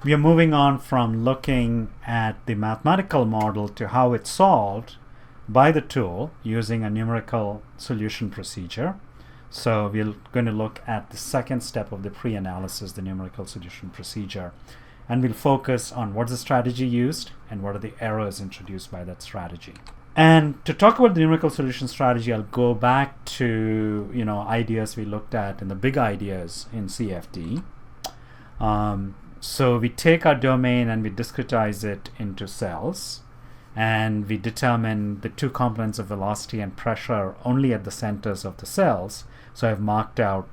we are moving on from looking at the mathematical model to how it's solved by the tool using a numerical solution procedure. So we're going to look at the second step of the pre-analysis, the numerical solution procedure. And we'll focus on what's the strategy used and what are the errors introduced by that strategy. And to talk about the numerical solution strategy, I'll go back to ideas we looked at in the big ideas in CFD. So we take our domain and we discretize it into cells, and we determine the two components of velocity and pressure only at the centers of the cells. So I've marked out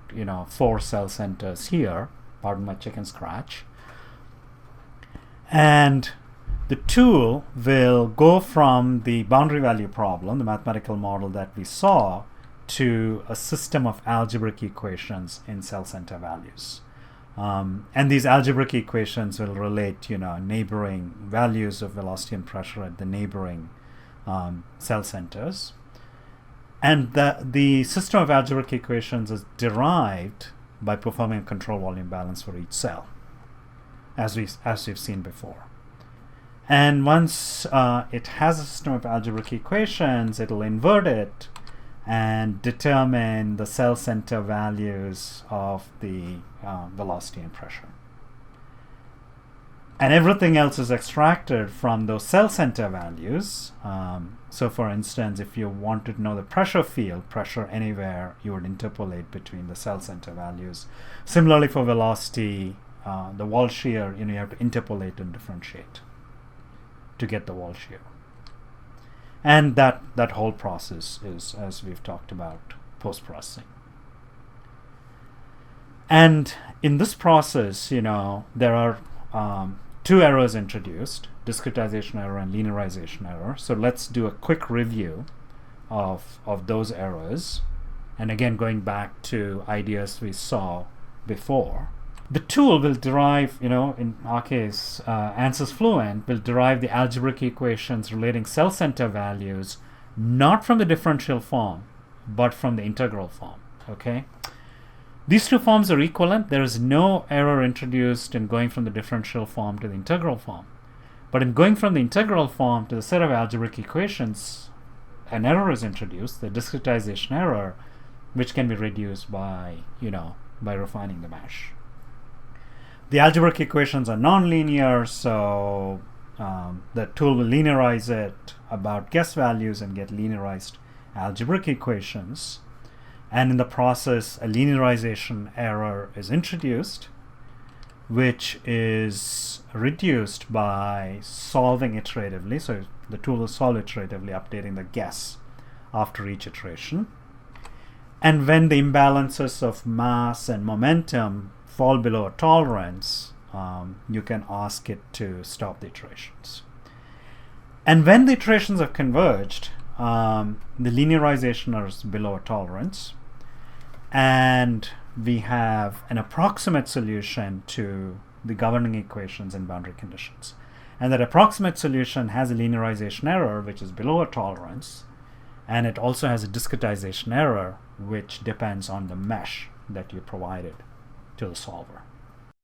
4 cell centers here, pardon my chicken scratch. And the tool will go from the boundary value problem, the mathematical model that we saw, to a system of algebraic equations in cell center values. And these algebraic equations will relate, neighboring values of velocity and pressure at the neighboring cell centers. And the system of algebraic equations is derived by performing a control volume balance for each cell, as we've seen before. And once it has a system of algebraic equations, it'll invert it and determine the cell center values of the velocity and pressure. And everything else is extracted from those cell center values. So for instance, if you wanted to know the pressure field, pressure anywhere, you would interpolate between the cell center values. Similarly for velocity, the wall shear, you have to interpolate and differentiate to get the wall shear. And that whole process is, as we've talked about, post-processing. And in this process, there are 2 errors introduced, discretization error and linearization error. So let's do a quick review of those errors. And again, going back to ideas we saw before. The tool will derive, in our case, ANSYS Fluent will derive the algebraic equations relating cell center values not from the differential form, but from the integral form. Okay? These 2 forms are equivalent. There is no error introduced in going from the differential form to the integral form. But in going from the integral form to the set of algebraic equations, an error is introduced, the discretization error, which can be reduced by refining the mesh. The algebraic equations are nonlinear, so the tool will linearize it about guess values and get linearized algebraic equations. And in the process, a linearization error is introduced, which is reduced by solving iteratively. So the tool will solve iteratively, updating the guess after each iteration. And when the imbalances of mass and momentum fall below a tolerance, you can ask it to stop the iterations. And when the iterations have converged, the linearization is below a tolerance, and we have an approximate solution to the governing equations and boundary conditions. And that approximate solution has a linearization error, which is below a tolerance, and it also has a discretization error, which depends on the mesh that you provided to the solver.